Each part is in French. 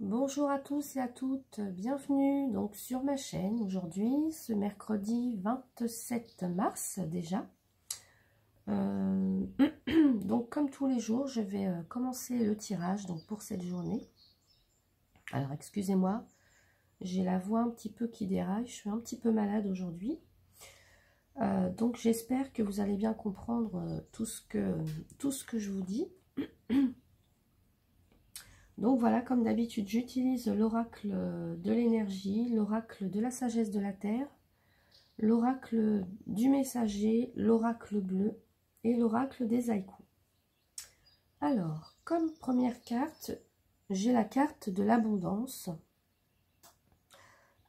Bonjour à tous et à toutes, bienvenue donc sur ma chaîne aujourd'hui, ce mercredi 27 mars déjà. Donc comme tous les jours, je vais commencer le tirage donc pour cette journée. Alors excusez-moi, j'ai la voix un petit peu qui déraille, je suis un petit peu malade aujourd'hui. Donc j'espère que vous allez bien comprendre tout ce que je vous dis. Donc voilà, comme d'habitude, j'utilise l'oracle de l'énergie, l'oracle de la sagesse de la terre, l'oracle du messager, l'oracle bleu et l'oracle des haïkus. Alors, comme première carte, j'ai la carte de l'abondance.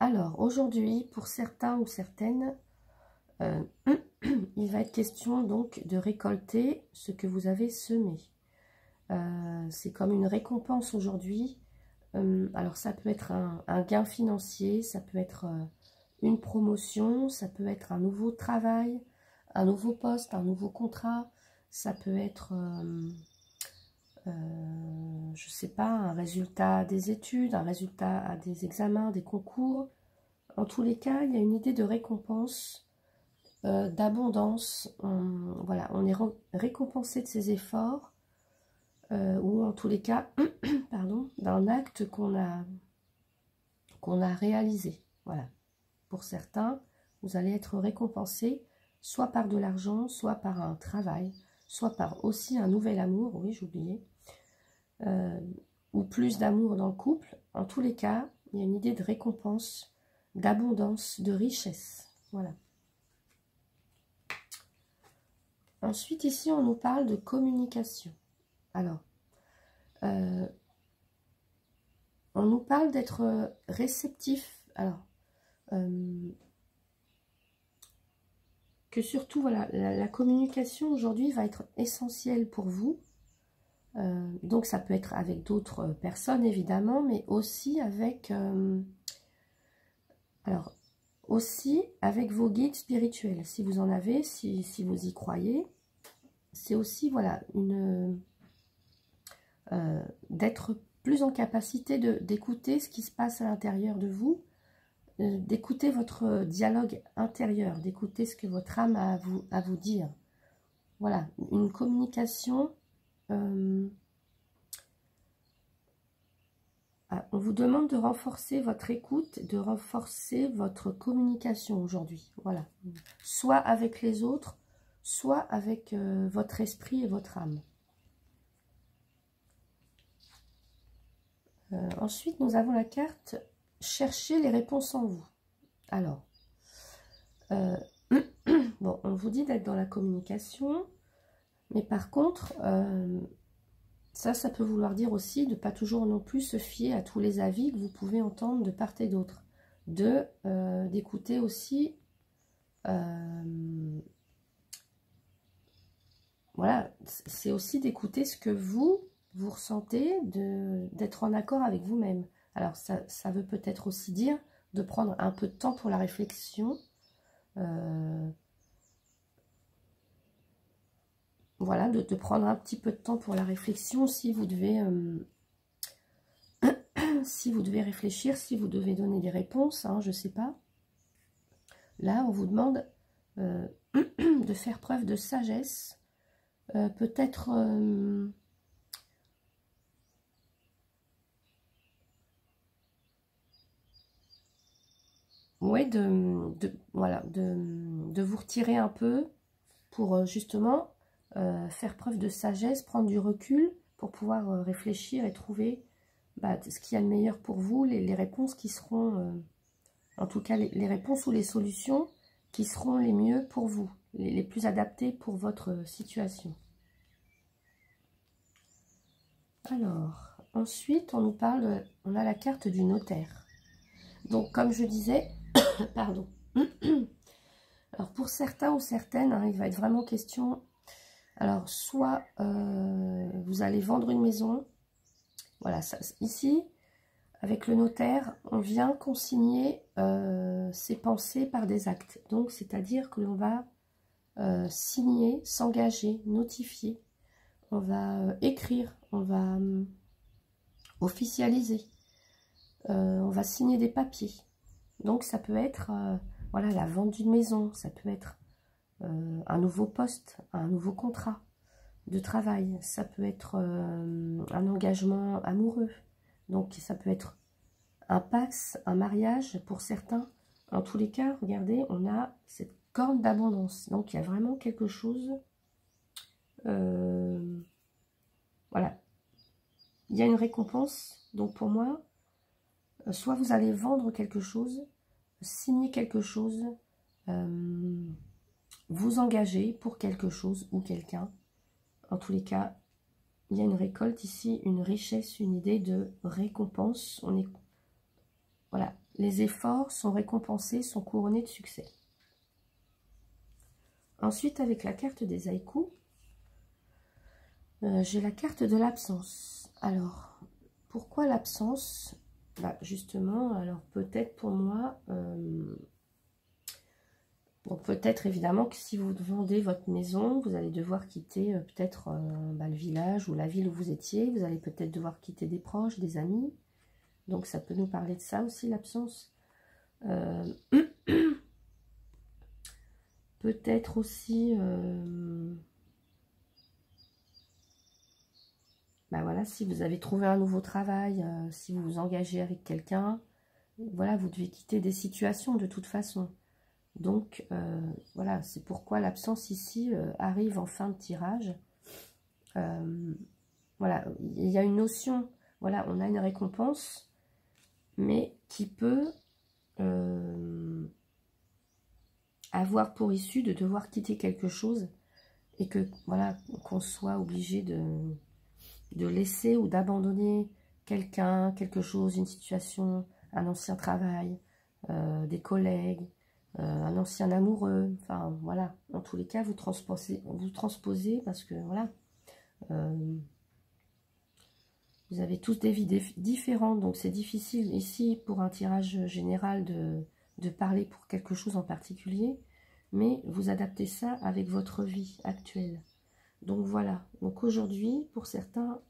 Alors, aujourd'hui, pour certains ou certaines, il va être question donc de récolter ce que vous avez semé. C'est comme une récompense aujourd'hui. Alors ça peut être un gain financier, ça peut être une promotion, ça peut être un nouveau travail, un nouveau poste, un nouveau contrat, ça peut être, je sais pas, un résultat des études, un résultat à des examens, des concours. En tous les cas, il y a une idée de récompense, d'abondance. Voilà, on est récompensé de ses efforts. Ou en tous les cas, pardon, d'un acte qu'on a réalisé. Voilà. Pour certains, vous allez être récompensé soit par de l'argent, soit par un travail, soit par aussi un nouvel amour, oui, j'oubliais, ou plus d'amour dans le couple. En tous les cas, il y a une idée de récompense, d'abondance, de richesse. Voilà. Ensuite, ici, on nous parle de communication. Alors, on nous parle d'être réceptif. Alors, que surtout, voilà, la communication aujourd'hui va être essentielle pour vous. Donc, ça peut être avec d'autres personnes, évidemment, mais aussi avec, alors, aussi avec vos guides spirituels. Si vous en avez, si vous y croyez, c'est aussi, voilà, d'être plus en capacité d'écouter ce qui se passe à l'intérieur de vous, d'écouter votre dialogue intérieur, d'écouter ce que votre âme a à vous dire. Voilà, une communication. On vous demande de renforcer votre écoute, de renforcer votre communication aujourd'hui. Voilà, soit avec les autres, soit avec votre esprit et votre âme. Ensuite, nous avons la carte « Cherchez les réponses en vous ». Alors, bon, on vous dit d'être dans la communication, mais par contre, ça peut vouloir dire aussi de ne pas toujours non plus se fier à tous les avis que vous pouvez entendre de part et d'autre. D'écouter aussi, voilà, c'est aussi d'écouter ce que vous ressentez, d'être en accord avec vous-même. Alors, ça veut peut-être aussi dire de prendre un peu de temps pour la réflexion. Voilà, de prendre un petit peu de temps pour la réflexion si vous devez, si vous devez réfléchir, si vous devez donner des réponses, hein, je ne sais pas. Là, on vous demande de faire preuve de sagesse, peut-être... oui, voilà, de vous retirer un peu pour justement faire preuve de sagesse, prendre du recul pour pouvoir réfléchir et trouver ce qu'il y a de meilleur pour vous, les réponses qui seront, en tout cas les réponses ou les solutions qui seront les mieux pour vous, les plus adaptées pour votre situation. Alors, ensuite on nous parle, on a la carte du notaire. Donc comme je disais, pardon. Alors pour certains ou certaines, hein, il va être vraiment question, alors soit vous allez vendre une maison, voilà, ça, ici, avec le notaire, on vient consigner ses pensées par des actes. Donc c'est-à-dire que l'on va signer, s'engager, notifier, on va écrire, on va officialiser. on va signer des papiers. Donc, ça peut être voilà, la vente d'une maison, ça peut être un nouveau poste, un nouveau contrat de travail, ça peut être un engagement amoureux. Donc, ça peut être un pax, un mariage pour certains. En tous les cas, regardez, on a cette corne d'abondance. Donc, il y a vraiment quelque chose. Voilà. Il y a une récompense. Donc, pour moi, soit vous allez vendre quelque chose, signer quelque chose, vous engager pour quelque chose ou quelqu'un. En tous les cas, il y a une récolte ici, une richesse, une idée de récompense. On est, voilà, les efforts sont récompensés, sont couronnés de succès. Ensuite, avec la carte des haïkus, j'ai la carte de l'absence. Alors, pourquoi l'absence? Bah, justement, alors peut-être pour moi, bon, peut-être évidemment que si vous vendez votre maison, vous allez devoir quitter peut-être le village ou la ville où vous étiez. Vous allez peut-être devoir quitter des proches, des amis. Donc ça peut nous parler de ça aussi, l'absence. Peut-être aussi... bah voilà, si vous avez trouvé un nouveau travail, si vous vous engagez avec quelqu'un, voilà, vous devez quitter des situations de toute façon. Donc, voilà, c'est pourquoi l'absence ici arrive en fin de tirage. Voilà, il y a une notion, voilà, on a une récompense, mais qui peut avoir pour issue de devoir quitter quelque chose et que, voilà, qu'on soit obligé de laisser ou d'abandonner quelqu'un, quelque chose, une situation, un ancien travail, des collègues, un ancien amoureux, enfin voilà, en tous les cas vous transposez parce que voilà, vous avez tous des vies différentes, donc c'est difficile ici pour un tirage général de parler pour quelque chose en particulier, mais vous adaptez ça avec votre vie actuelle. Donc voilà, donc aujourd'hui pour certains,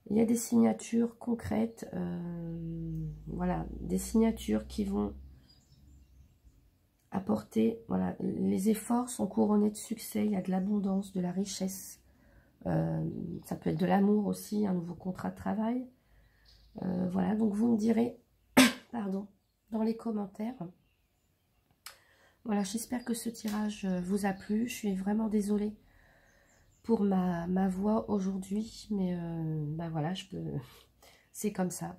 il y a des signatures concrètes, voilà, des signatures qui vont apporter, voilà, les efforts sont couronnés de succès, il y a de l'abondance, de la richesse, ça peut être de l'amour aussi, un nouveau contrat de travail, voilà, donc vous me direz, pardon, dans les commentaires. Voilà, j'espère que ce tirage vous a plu, je suis vraiment désolée pour ma voix aujourd'hui, mais ben voilà, c'est comme ça.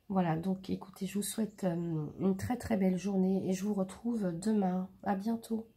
Voilà, donc écoutez, je vous souhaite une très très belle journée et je vous retrouve demain. À bientôt.